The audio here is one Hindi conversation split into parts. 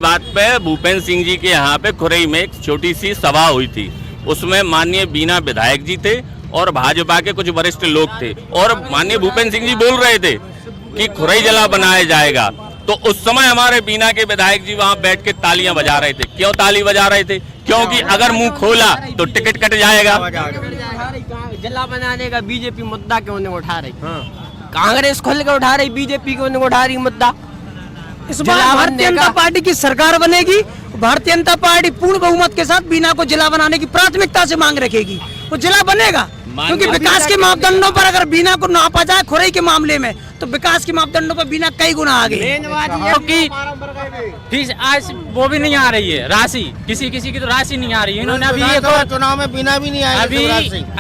बात पे भूपेंद्र सिंह जी के यहाँ पे खुरई में एक छोटी सी सभा हुई थी। उसमें माननीय बीना विधायक जी थे और भाजपा के कुछ वरिष्ठ लोग थे और माननीय भूपेंद्र सिंह जी बोल रहे थे कि खुरई जला बनाया जाएगा। तो उस समय हमारे बीना के विधायक जी वहां बैठ के तालियां बजा रहे थे। क्यों ताली बजा रहे थे? क्योंकि अगर मुंह खोला तो टिकट कट जाएगा। जला बनाने का बीजेपी मुद्दा क्यों नहीं उठा रही? कांग्रेस खुल के उठा रही, बीजेपी क्यों नहीं उठा रही मुद्दा? इस बार भारतीय जनता पार्टी की सरकार बनेगी। भारतीय जनता पार्टी पूर्ण बहुमत के साथ बीना को जिला बनाने की प्राथमिकता से मांग रखेगी। वो जिला बनेगा क्योंकि विकास के मापदंडों पर अगर बीना को नापा जाए खुरई के मामले में तो विकास के मापदंडों पर बीना कई गुना आगे। क्योंकि फीस आज वो भी नहीं आ रही है, राशि किसी किसी की तो राशि नहीं आ रही है। इन्होंने अभी एक और चुनाव में बीना भी नहीं आया।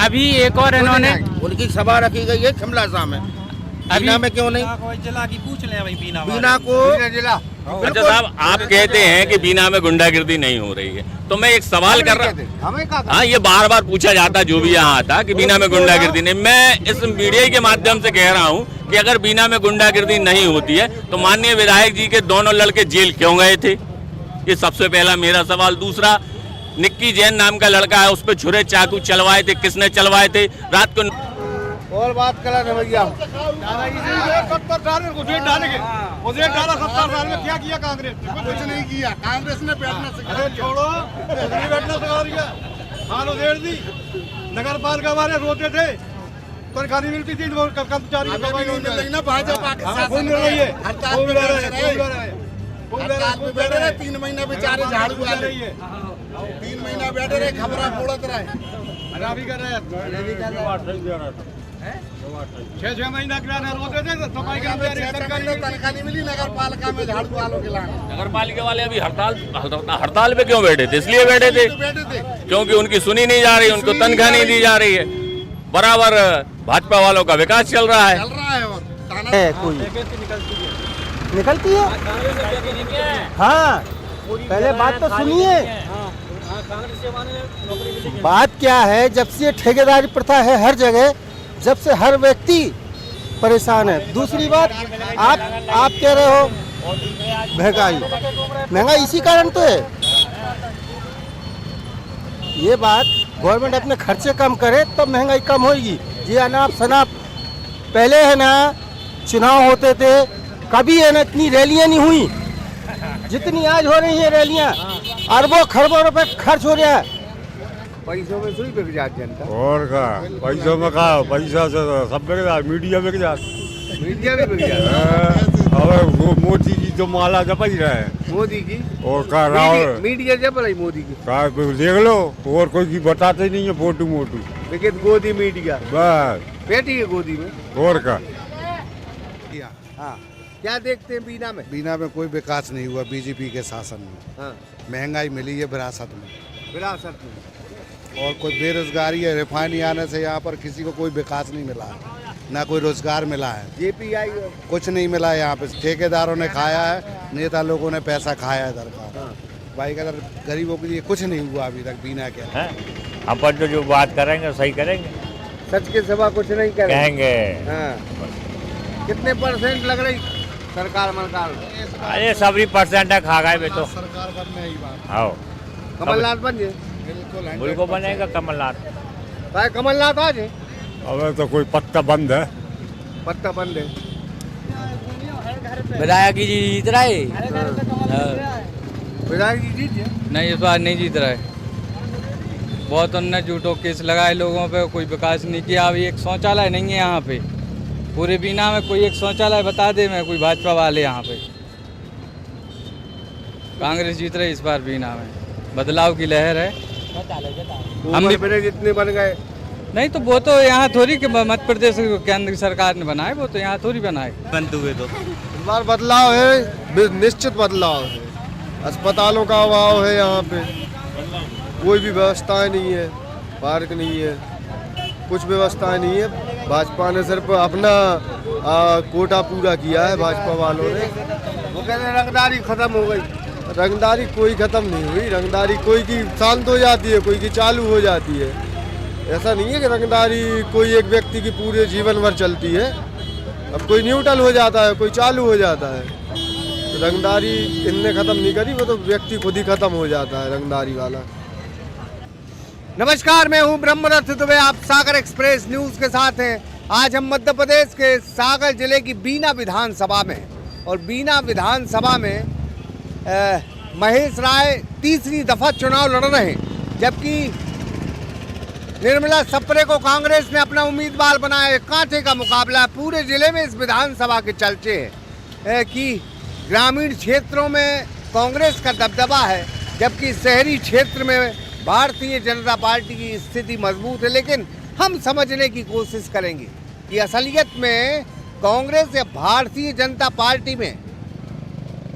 अभी एक और इन्होंने उनकी सभा रखी गई है शिमला में। बीना में क्यों नहीं? जिला की पूछ ले भाई बीना को जिला। अच्छा साहब, आप कहते हैं कि बीना में गुंडागिर्दी नहीं हो रही है, तो मैं एक सवाल कर रहा हूँ। हाँ, ये बार बार पूछा जाता जो भी यहाँ आता कि बीना में गुंडागिर्दी नहीं। मैं इस मीडिया के माध्यम से कह रहा हूँ कि अगर बीना में गुंडागिर्दी नहीं होती है तो माननीय विधायक जी के दोनों लड़के जेल क्यों गए थे? ये सबसे पहला मेरा सवाल। दूसरा, निक्की जैन नाम का लड़का है, उस पर छुरे चाकू चलवाए थे, किसने चलवाए थे? रात को और बात करा ना भैया। 70 साल में मुझे डालेंगे, मुझे 70 साल में क्या किया कांग्रेस? कुछ नहीं किया। कांग्रेस ने बैठना सिखा, छोड़ो बैठना सिखा दिया। हाल उधेड़ दी। नगर पालिका वाले रोते थे, तनख्वाह नहीं मिलती थी, कर्मचारी ना भाजपा के साथ मिल रही है। हड़ताल पे बैठे रहे 3 महीना बेचारे झाड़ू वाले 3 महीना बैठे रहे, खबरा फोड़त रहे। अभी कर रहे हैं 6 महीना किराना रोते थे, सफाई तनख्वाह नहीं मिली। नगर पालिका में झाड़ू वालों के लाने। नगर पालिका वाले अभी हड़ताल पे क्यों बैठे थे? इसलिए बैठे थे क्योंकि उनकी सुनी नहीं जा रही, उनको तनख्वाह नहीं दी जा रही है। बराबर भाजपा वालों का विकास चल रहा है। कोई निकलती है। हाँ, पहले बात तो सुनिए। बात क्या है, जब से ठेकेदारी प्रथा है हर जगह, जब से हर व्यक्ति परेशान है। दूसरी बात, आप कह रहे हो महंगाई इसी कारण तो है। ये बात गवर्नमेंट अपने खर्चे कम करे तब महंगाई कम होगी। जी अनाप शनाप पहले है ना, चुनाव होते थे, कभी है ना इतनी रैलियां नहीं हुई जितनी आज हो रही है रैलियां। अरबों खरबों रुपए खर्च हो रहा है। पैसों में सुई बिक जाती जनता। और का पैसों में कहा, पैसा से सब बिक जाए, मीडिया बिक जाए, मीडिया भी बिक जाती। और वो मोदी की जो माला जप ही रहे मोदी की और का राव मीडिया जप रही मोदी की। देख लो, और कोई की बताते नहीं है फोटो मोटू। लेकिन गोदी मीडिया बस बेटी है गोदी में। और का हाँ, क्या देखते हैं बीना में? बीना में कोई विकास नहीं हुआ बीजेपी के शासन में। हाँ, महंगाई मिली है विरासत में, विरासत में। और कोई बेरोजगारी है। रिफाइनरी आने से यहाँ पर किसी को कोई विकास नहीं मिला है, ना कोई रोजगार मिला है। जेपीआई कुछ नहीं मिला है यहाँ पे। ठेकेदारों ने खाया है, नेता लोगों ने पैसा खाया है इधर का। भाई अगर गरीबों के लिए कुछ नहीं हुआ अभी तक बीना के। अपन तो जो बात करेंगे सही करेंगे, सच के सिवा कुछ नहीं कहेंगे। हाँ। कितने परसेंट लग रही सरकार मलकार? अरे सभी परसेंट खा गए वे तो। सरकार बनने ही बात। आओ कमलनाथ बन जाए, बिल्कुल बनेगा कमलनाथ। भाई कमलनाथ आ जाए। अब तो कोई पत्ता बंद है, पत्ता बंद है। विधायक जी जीत रहा है। विधायक जी जीत जाए। नहीं, इस बार नहीं जीत रहा है। बहुत उनने झूठों केस लगाए लोगों पे, कोई विकास नहीं किया। अभी एक शौचालय नहीं है यहाँ पे, पूरे बीना में कोई एक शौचालय बता दे मैं, कोई भाजपा वाले यहाँ पे। कांग्रेस जीत रही इस बार बीना में, बदलाव की लहर है। हम भी जितने बन गए नहीं तो वो तो यहाँ थोड़ी के मध्य प्रदेश केंद्र की सरकार ने बनाए, वो तो यहाँ थोड़ी बनाए। बंद हुए तो इस बार बदलाव है, निश्चित बदलाव है। अस्पतालों का अभाव है यहाँ पे, कोई भी व्यवस्थाएं नहीं है, पार्क नहीं है, कुछ व्यवस्थाएं नहीं है। भाजपा ने सिर्फ अपना कोटा पूरा किया है भाजपा वालों ने। वो कहते हैं रंगदारी खत्म हो गई। रंगदारी कोई खत्म नहीं हुई। रंगदारी कोई की शांत हो जाती है, कोई की चालू हो जाती है। ऐसा नहीं है कि रंगदारी कोई एक व्यक्ति की पूरे जीवन भर चलती है। अब कोई न्यूट्रल हो जाता है, कोई चालू हो जाता है। रंगदारी इनने ख़त्म नहीं करी, वो तो व्यक्ति खुद ही ख़त्म हो जाता है रंगदारी वाला। नमस्कार, मैं हूं ब्रह्मदत्त दुबे, आप सागर एक्सप्रेस न्यूज़ के साथ हैं। आज हम मध्य प्रदेश के सागर जिले की बीना विधानसभा में, और बीना विधानसभा में महेश राय तीसरी दफ़ा चुनाव लड़ रहे हैं, जबकि निर्मला सप्रे को कांग्रेस ने अपना उम्मीदवार बनाया। कांटे का मुकाबला पूरे जिले में इस विधानसभा के चर्चे हैं कि ग्रामीण क्षेत्रों में कांग्रेस का दबदबा है, जबकि शहरी क्षेत्र में भारतीय जनता पार्टी की स्थिति मजबूत है। लेकिन हम समझने की कोशिश करेंगे कि असलियत में कांग्रेस या भारतीय जनता पार्टी में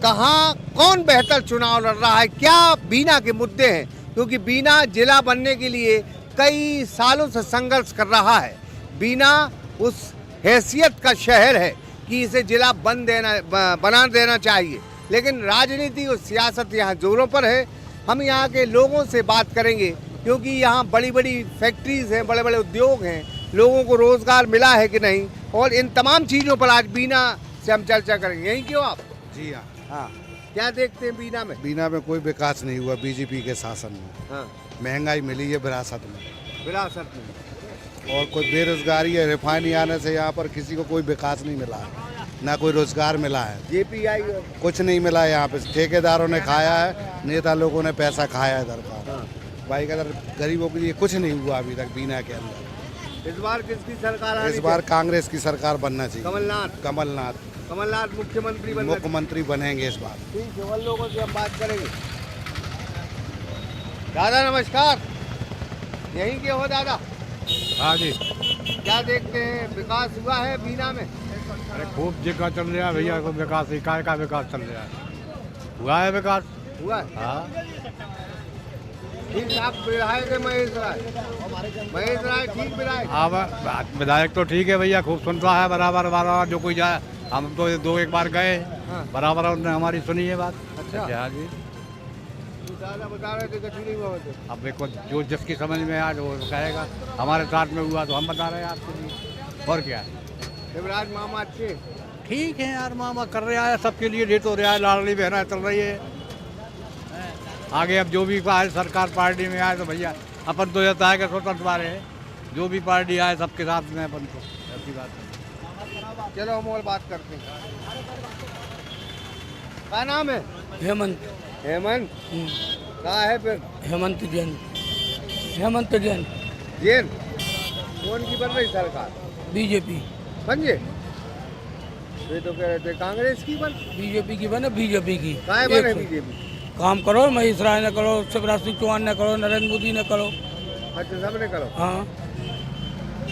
कहाँ कौन बेहतर चुनाव लड़ रहा है, क्या बीना के मुद्दे हैं, क्योंकि बीना जिला बनने के लिए कई सालों से संघर्ष कर रहा है। बीना उस हैसियत का शहर है कि इसे जिला बना देना चाहिए, लेकिन राजनीति और सियासत यहाँ जोरों पर है। हम यहाँ के लोगों से बात करेंगे, क्योंकि यहाँ बड़ी बड़ी फैक्ट्रीज हैं, बड़े बड़े उद्योग हैं, लोगों को रोजगार मिला है कि नहीं, और इन तमाम चीज़ों पर आज बीना से हम चर्चा करेंगे। यहीं क्यों आप? जी हाँ। हाँ, क्या देखते हैं बीना में? बीना में कोई विकास नहीं हुआ बीजेपी के शासन में। हाँ, महंगाई मिली है विरासत में, विरासत में, और कोई बेरोजगारी है। रिफाइनरी आने से यहाँ पर किसी को कोई विकास नहीं मिला है, ना कोई रोजगार मिला है। जेपीआई कुछ नहीं मिला है यहाँ पे। ठेकेदारों ने खाया है, नेता लोगों ने पैसा खाया है इधर का। भाई का गरीबों के लिए कुछ नहीं हुआ अभी तक बीना के अंदर। इस बार किसकी सरकार आनी इस बार कांग्रेस की सरकार बनना चाहिए। कमलनाथ मुख्यमंत्री बनेंगे इस बार। ठीक है, उन लोगों से हम बात करेंगे। दादा नमस्कार, यहीं के हो दादा? हाँ जी। क्या देखते हैं, विकास हुआ है बीना में? अरे खूब जगह चल रहा है भैया, को विकास इकाई का विकास चल रहा है। हुआ है विकास, हुआ है। हाँ। ठीक, आप विधायक है महेश राय ठीक विधायक? हाँ, विधायक तो ठीक है भैया, खूब सुनता है बराबर जो कोई जाए। हम तो एक बार गए, बराबर उन्होंने हमारी सुनी है बात। अच्छा। हाँ जी। दादा बता रहे थे कुछ नहीं हुआ तो। अब देखो जो जिसकी समझ में आए वो कहेगा, हमारे साथ में हुआ तो हम बता रहे हैं आपके लिए, और क्या है। शिवराज मामा अच्छे ठीक है यार, मामा कर रहा है सबके लिए, डेट हो रहा है, लाडली बहना चल रही है। आगे अब जो भी आए सरकार पार्टी में आए तो भैया अपन तो जाता है कि स्वतंत्र वाले हैं, जो भी पार्टी आए सबके साथ में अपन तो ऐसी बात है। चलो हम और बात करते हैं। क्या नाम है? हेमंत। कहाँ है फिर? हेमंत जैन। जैन कौन की बन रही सरकार? बीजेपी बन गए? ये तो कह रहे थे कांग्रेस की बन। बीजेपी की बने, बीजेपी की। काय बने बीजेपी? काम करो, महेश राय ने करो, शिवराज सिंह चौहान ने करो, नरेंद्र मोदी ने करो। अच्छा, सबने करो। हाँ,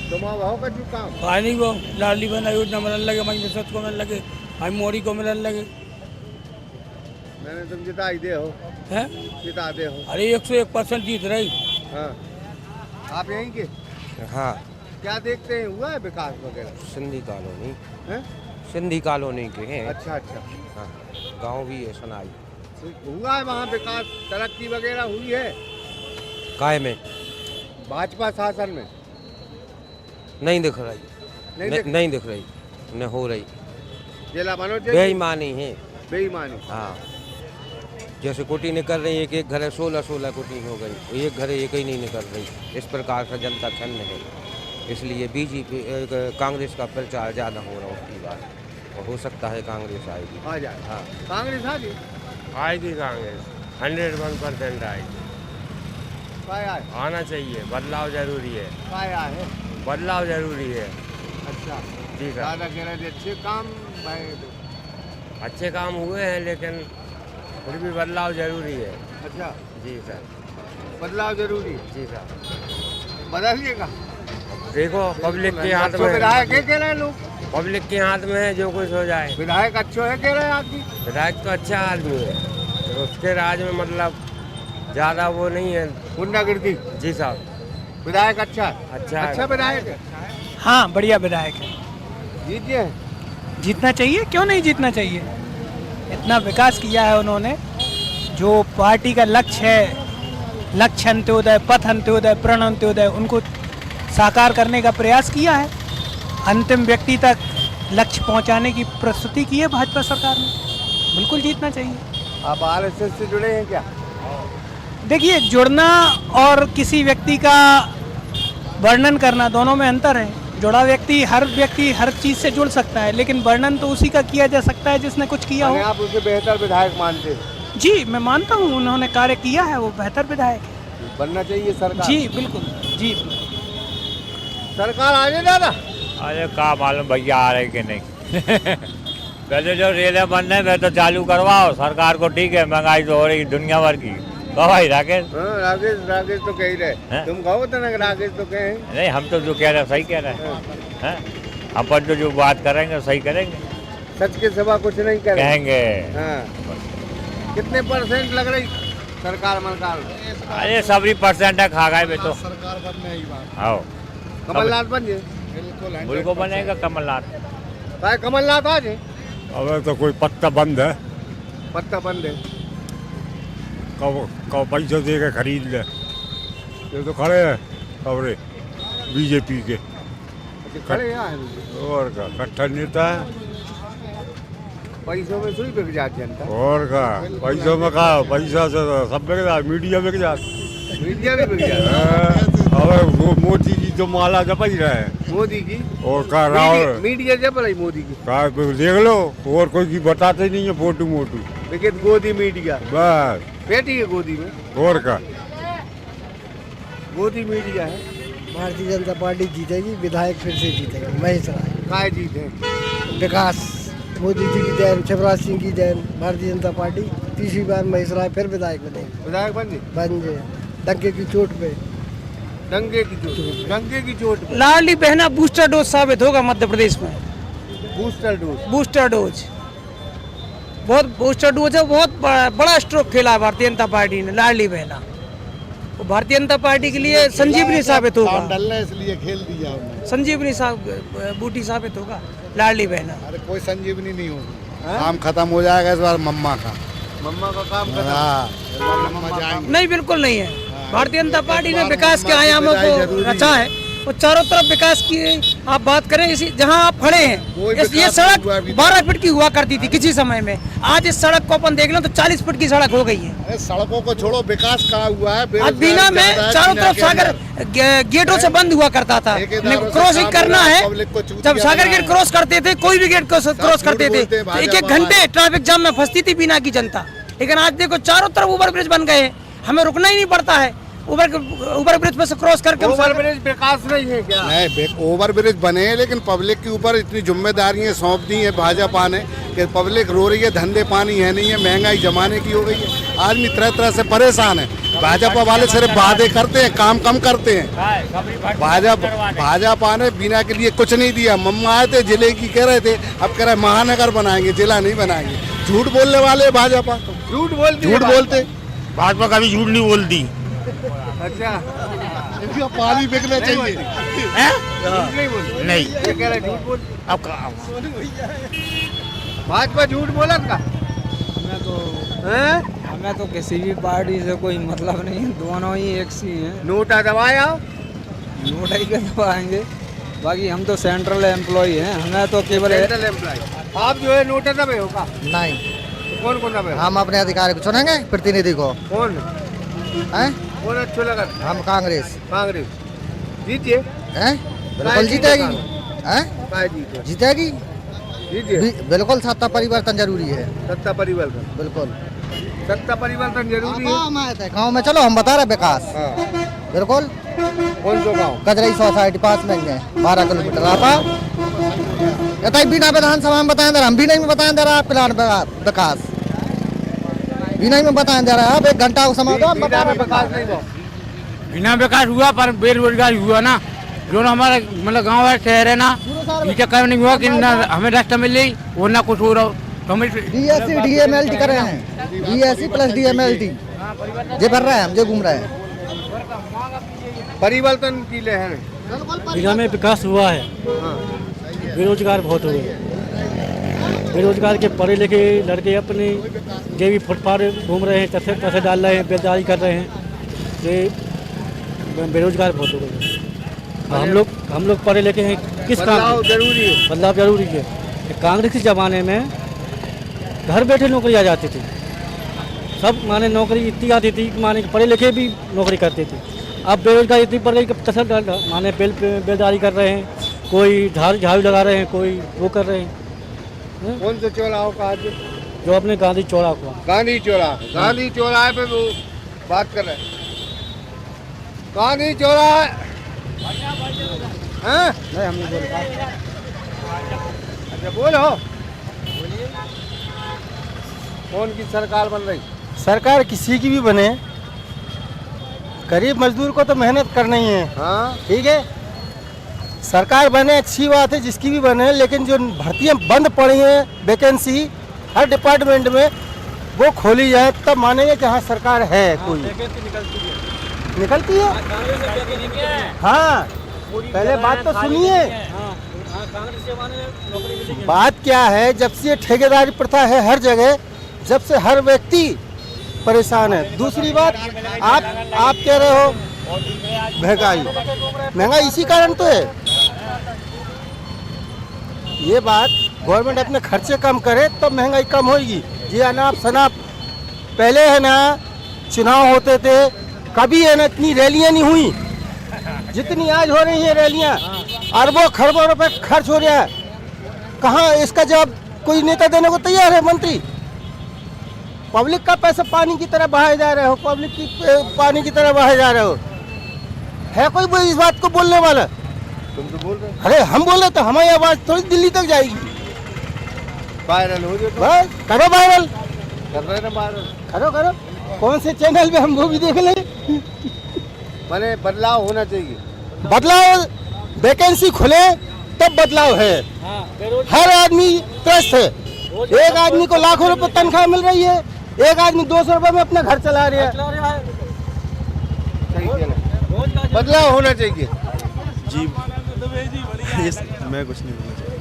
तो माँ भाव का जो काम कहा नहीं वो लाडली बहना योजना मिलने लगे, मई मिसत को मिलने लगे, हम मोदी को मिलने लगे। मैंने तुम जिता दे हो हैं? जिता दे हो। अरे 101% जीत रही। हाँ, आप यहीं के? हाँ। क्या देखते हैं, हुआ है विकास वगैरह? सिंधी कॉलोनी हैं? सिंधी कॉलोनी के हैं। अच्छा। हाँ, गांव भी है सुनाई। हुआ है वहाँ विकास, तरक्की वगैरह हुई है? काय में भाजपा शासन में नहीं दिख रही, नहीं दिख रही, न हो रही। जिला बनो बेईमानी है, बेईमानी। हाँ, जैसे कोटी निकल रही है, एक घर 16 कोटी हो गई, एक घर एक ही नहीं निकल रही। इस प्रकार से जनता छन्न है, इसलिए बीजेपी कांग्रेस का प्रचार ज़्यादा हो रहा है बार, और हो सकता है कांग्रेस आएगी। आ जाए। हाँ, कांग्रेस आएगी कांग्रेस 101% आएगी। आना चाहिए, बदलाव जरूरी है। है बदलाव जरूरी है। अच्छा, ठीक है। दादा कह रहे थे अच्छे काम भाई, अच्छे काम हुए हैं, लेकिन फिर भी बदलाव जरूरी है। अच्छा जी सर, बदलाव जरूरी है। जी सर, बदलिएगा। देखो पब्लिक के हाथ में, विधायक कह रहे हैं लोग, पब्लिक के हाथ में है, जो कुछ हो जाए। विधायक अच्छा है कह रहे हैं आदमी। विधायक तो अच्छा आदमी है, तो उसके राज में मतलब ज़्यादा वो नहीं है गुंडागर्दी। जी साहब, विधायक अच्छा अच्छा विधायक है। हाँ, बढ़िया विधायक है। जीतिए? जीतना चाहिए, क्यों नहीं जीतना चाहिए। इतना विकास किया है उन्होंने, जो पार्टी का लक्ष्य है, लक्ष्य अंत्योदय, पथ अंत्योदय, प्रण अंत्योदय, उनको साकार करने का प्रयास किया है। अंतिम व्यक्ति तक लक्ष्य पहुंचाने की प्रस्तुति की है भाजपा सरकार ने। बिल्कुल जीतना चाहिए। आप आरएसएस से जुड़े हैं क्या? देखिए, जुड़ना और किसी व्यक्ति का वर्णन करना दोनों में अंतर है। जुड़ा व्यक्ति हर चीज़ से जुड़ सकता है, लेकिन वर्णन तो उसी का किया जा सकता है जिसने कुछ किया हो। आप उसे बेहतर विधायक मानते हैं? जी, मैं मानता हूँ, उन्होंने कार्य किया है, वो बेहतर विधायक है। बनना चाहिए सरकार? जी बिल्कुल, जी सरकार आ जाए दादा। अरे का मालूम भैया आ रहे कि नहीं। पहले जो रेलें बन रहे वे तो चालू करवाओ सरकार को, ठीक है, महंगाई तो हो रही दुनिया भर की। कहो भाई राकेश। राकेश तो कह ही रहे, तुम कहो तो ना राकेश तो कहे नहीं, हम तो जो कह रहे हैं सही कह रहे हैं। अपन तो जो बात करेंगे सही करेंगे, सच के सिवा कुछ नहीं कहेंगे। कितने परसेंट लग रही सरकार मलकार? अरे सभी परसेंट खा गए वे तो। सरकार बनने ही बात। हाँ, कमलनाथ बन जाए? बिल्कुल बनेगा कमलनाथ। कमलनाथ आ जाए? अब तो कोई पत्ता बंद है, पत्ता बंद है। कब पैसे दे के खरीद ले। ये तो खड़े हैं खबरें बीजेपी के। खड़े हैं और का कट्ठा नेता है। पैसों में सुई बिक जाती जनता। और का पैसों में कहा, पैसा से सब बिक जाता, मीडिया बिक जाता, मीडिया भी बिक जाता। अब वो मोदी जी तो माला जप ही रहे हैं। मोदी की और का रावण मीडिया जप रही मोदी की। का देख लो, और कोई की बताते नहीं है फोटो मोटू। लेकिन गोदी मीडिया बस बेटी है गोदी में। और का गोदी मीडिया है। भारतीय जनता पार्टी जीतेगी, विधायक फिर से जीतेगी। महेश राय काय जीते? विकास, मोदी जी की देन, शिवराज सिंह की देन, भारतीय जनता पार्टी तीसरी बार महेश राय फिर विधायक बनेगी। विधायक बन जाए डंके की चोट पे। डंके की चोट पे। लाडली बहना बूस्टर डोज साबित होगा मध्य प्रदेश में। बूस्टर डोज बहुत बूस्टर डोज है, बहुत बड़ा स्ट्रोक खेला है भारतीय जनता पार्टी ने। लाडली बहना वो भारतीय जनता पार्टी के लिए संजीवनी साबित होगा। डलने इसलिए खेल दिया उन्होंने। संजीवनी बूटी साबित होगा लाडली बहना। अरे कोई संजीवनी नहीं होगी, काम खत्म हो जाएगा इस बार मम्मा का काम खत्म। नहीं, बिल्कुल नहीं है। भारतीय जनता पार्टी ने विकास के आयामों को रचा है, वो चारों तरफ विकास की आप बात करें। इसी जहां आप खड़े हैं, ये सड़क 12 फीट की हुआ करती थी किसी समय में, आज इस सड़क को अपन देख लें तो 40 फीट की सड़क हो गई है। अरे सड़कों को छोड़ो, विकास कहाँ हुआ है? आज बीना में चारों तरफ सागर गेटों से बंद हुआ करता था। क्रॉसिंग करना है, जब सागर गेट क्रॉस करते थे, कोई भी गेट क्रॉस करते थे तो 1-1 घंटे ट्रैफिक जाम में फंसती थी बीना की जनता। लेकिन आज देखो चारों तरफ ओवर ब्रिज बन गए, हमें रुकना ही नहीं पड़ता है। ओवर ब्रिज पे से क्रॉस करके। ओवर ब्रिज विकास नहीं है क्या? नहीं, ओवर ब्रिज बने हैं, लेकिन पब्लिक के ऊपर इतनी जिम्मेदारियां सौंप दी है भाजपा ने कि पब्लिक रो रही है, धंधे पानी है नहीं है, महंगाई जमाने की हो गई है, आदमी तरह तरह से परेशान है। भाजपा वाले सिर्फ वादे करते हैं, काम कम करते हैं। भाजपा ने बिना के लिए कुछ नहीं दिया। मम्मा आए थे जिले की कह रहे थे, अब कह रहे महानगर बनाएंगे, जिला नहीं बनाएंगे। झूठ बोलने वाले भाजपा, झूठ बोलते। भाजपा कभी झूठ नहीं बोलती। अच्छा, इनका पानी बिकना चाहिए। नहीं, ये कह रहे झूठ बोल। अब भाजपा झूठ बोलत का? हमें तो किसी भी पार्टी से कोई मतलब नहीं है, दोनों ही एक सी हैं। नोटा दबाया, नोट ही दबाएंगे, बाकी हम तो सेंट्रल एम्प्लॉय हैं, हमें तो केवल सेंट्रल एम्प्लॉय। आप जो है नोटा दबे होगा? नहीं, तो कौन दबे? हम अपने अधिकारी को चुनेंगे, प्रतिनिधि को। कौन अच्छा लगा? हम कांग्रेस जीतिए। बिल्कुल जीतेगी। जीतेगी, बिल्कुल। सत्ता परिवर्तन जरूरी है। सत्ता परिवर्तन, बिल्कुल सत्ता परिवर्तन जरूरी है। गाँव में चलो, हम बता रहे विकास। बिल्कुल। कौन सा गाँव? कजरई सोसाइटी पास में है, 12 किलोमीटर। आप बिना विधानसभा में बताएं दे रहा, हम भी नहीं में बताएं दे रहा प्लान विकास, भी नहीं में बताएं दे रहा। आप 1 घंटा को समय दो, हम बता रहे विकास नहीं हुआ। बिना विकास हुआ पर बेरोजगारी हुआ ना, जो हमारा मतलब गाँव है, शहर है ना, ये चक्कर नहीं हुआ कि ना हमें रास्ता मिल रही वो ना कुछ हो रहा हो। तो हमें DSC DMLT कर रहे हैं, DSC प्लस DMLT जे भर रहे हैं, हम जो घूम रहे हैं। परिवर्तन की लहर बिना में विकास हुआ है। बेरोजगार बहुत हो गए, बेरोजगार के पढ़े लिखे लड़के अपने जो भी फुटपाथ घूम रहे हैं, पैसे डाल रहे हैं, बेरोजगारी कर रहे हैं, ये बेरोजगार बहुत हो गए। हम लोग पढ़े लिखे हैं, किस काम? बदलाव जरूरी है। बदलाव जरूरी है। कांग्रेस के ज़माने में घर बैठे नौकरी आ जाती थी। सब माने नौकरी इतनी आती थी कि माने पढ़े लिखे भी नौकरी करते थे। अब बेरोजगारी इतनी बढ़ गई कि तसल माने बेलदारी कर रहे हैं, कोई झाड़ू लगा रहे हैं, कोई वो कर रहे हैं। कौन से चौराहों का आज? जो अपने गांधी चौराहा को, गांधी चौराहे पे वो बात कर रहे हैं। गांधी चौराहा हैं? नहीं हम नहीं बोल। अच्छा बोलो, कौन की सरकार बन रही? सरकार किसी की भी बने, गरीब मजदूर को तो मेहनत करना ही है। हाँ ठीक है, सरकार बने अच्छी बात है, जिसकी भी बने, लेकिन जो भर्तियां बंद पड़ी हैं, वैकेंसी हर डिपार्टमेंट में, वो खोली जाए तब मानेंगे कि हाँ सरकार है। कोई निकलती है। हाँ पहले बात तो सुनिए। बात क्या है, जब से ठेकेदारी प्रथा है हर जगह, जब से हर व्यक्ति परेशान है। दूसरी बात, आप कह रहे हो महंगाई इसी कारण तो है। ये बात गवर्नमेंट अपने खर्चे कम करे तब महंगाई कम होगी। जी अनाप शनाप पहले है ना, चुनाव होते थे, कभी है ना इतनी रैलियां नहीं हुई जितनी आज हो रही है रैलियां। अरबों खरबों रुपए खर्च हो रहा है, कहाँ इसका जवाब कोई नेता देने को तैयार है? मंत्री पब्लिक का पैसा पानी की तरह बहाए जा रहे हो, पब्लिक की पानी की तरह बहाए जा रहे हो। है कोई इस बात को बोलने वाला? तुम तो बोल रहे हो। अरे हम बोले तो हमारी आवाज थोड़ी दिल्ली तक जाएगी। वायरल हो जाए तो बस करो वायरल, कर रहे ना वायरल। करो कौन से चैनल पे, हम वो भी देख लें। माने बदलाव होना चाहिए। बदलाव, वैकेंसी खुले तब बदलाव है। हर आदमी त्रस्त है। एक आदमी को लाखों रुपए तनख्वाह मिल रही है, एक आदमी 200 रुपए में अपना घर चला रहा है। बदलाव होना चाहिए जी। मैं कुछ नहीं बोलना चाहिए।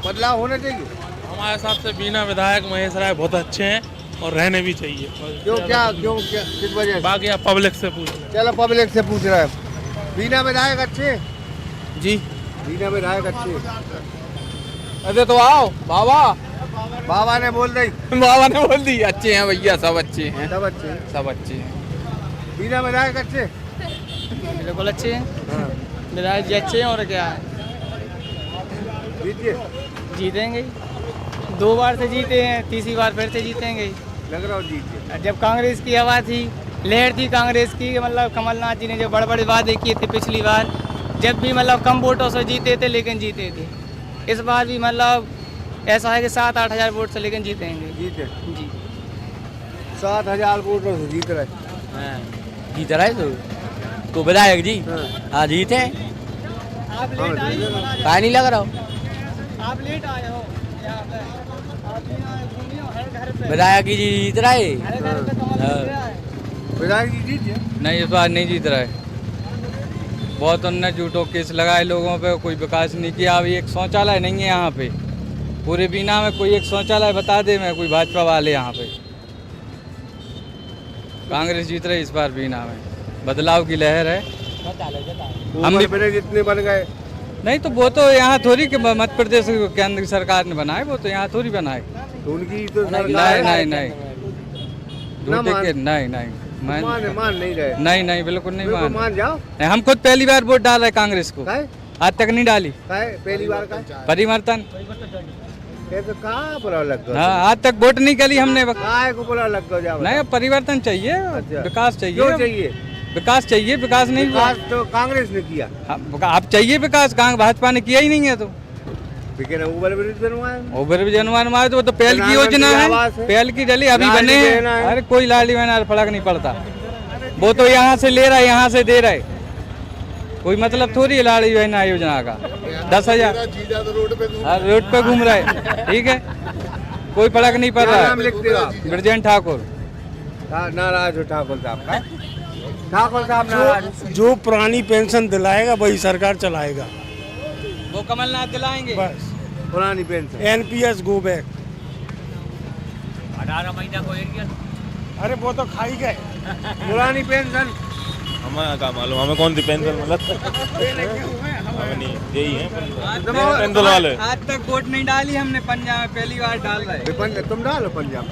बदलाव होना चाहिए। हमारे हिसाब से बीना विधायक महेश राय बहुत अच्छे हैं और रहने भी चाहिए। क्यों किस वजह से? बाकी आप पब्लिक से पूछ। चलो पब्लिक से पूछ रहे हैं। बीना विधायक अच्छे जी, बीना विधायक अच्छे। अरे तो आओ बाबा ने बोल दी अच्छे हैं भैया, सब अच्छे हैं, सब अच्छे हैं। बीना विधायक अच्छे, बिल्कुल अच्छे हैं। विधायक जी अच्छे हैं और क्या है, जीतेंगे। 2 बार से जीते हैं, तीसरी बार फिर से जीतेंगे। लग रहा हो जीते। जब कांग्रेस की हवा थी, लहर थी कांग्रेस की, मतलब कमलनाथ जी ने जो बड़े बड़े वादे किए थे पिछली बार, जब भी मतलब कम वोटों से जीते थे लेकिन जीते थे। इस बार भी मतलब ऐसा है कि 7-8 हज़ार वोट से लेकिन जीतेंगे। जीते जी 7,000 वोटों से जीत रहे। जीत रहा है तो विधायक जी हाँ जीते। आप लेट आए हो, पानी लग रहा हो, आप लेट आए हो यहाँ पे, आप घूमिए हर घर पे, विधायक जी जीत रहा है। हर घर पे कमल दिख रहा है। विधायक जी जीत गए। नहीं इस बार नहीं जीत रहा है। बहुत उन्होंने झूठों केस लगाए लोगों पे, कोई विकास नहीं किया। अभी एक शौचालय नहीं है यहाँ पे, पूरे बीना में कोई एक शौचालय बता दे मैं, कोई भाजपा वाले यहाँ पे। कांग्रेस जीत रही इस बार बीना में, बदलाव की लहर है। हम भी जितने बन गए। नहीं तो वो तो यहाँ थोड़ी कि मध्य प्रदेश केंद्र सरकार ने बनाए, वो तो यहाँ थोड़ी बनाए। तो उनकी तो नहीं झूठे के नहीं मान नहीं रहे। नहीं बिल्कुल नहीं मान जाओ। हम खुद पहली बार वोट डाल रहे कांग्रेस को, आज तक नहीं डाली। पहली बार का परिवर्तन तो कहाँ बुरा लग गया? हाँ आज तक वोट नहीं करी हमने। को बुरा लग गया? नहीं परिवर्तन चाहिए, विकास चाहिए। विकास चाहिए, विकास नहीं हुआ तो कांग्रेस ने किया। आप चाहिए विकास, भाजपा ने किया ही नहीं है। तो ओवरब्रिज बनवाए तो वो तो पहल की योजना है, पहल की डली अभी बने हैं। अरे कोई लाली बहना फर्क नहीं पड़ता, वो तो यहाँ से ले रहा है यहाँ से दे रहा है, कोई मतलब थोड़ी है लाड़ी बहना योजना का। 10,000 रोड पे घूम रहा है, ठीक है, कोई फर्क नहीं पड़ रहा है। ब्रजेंद्र ठाकुर। नाराज हो ठाकुर साहब का? ठाकुर साहब जो पुरानी पेंशन दिलाएगा वही सरकार चलाएगा। वो कमलनाथ दिलाएंगे बस पुरानी पेंशन। NPS go back. 18 महीना को एरिया। अरे वो तो खाई गए पुरानी पेंशन। हमें क्या मालूम, हमें कौन सी पेंशन मतलब। यही है आज तक वोट नहीं डाली हमने, पंजाब में पहली बार डाल रहे हैं। तुम डालो पंजाब,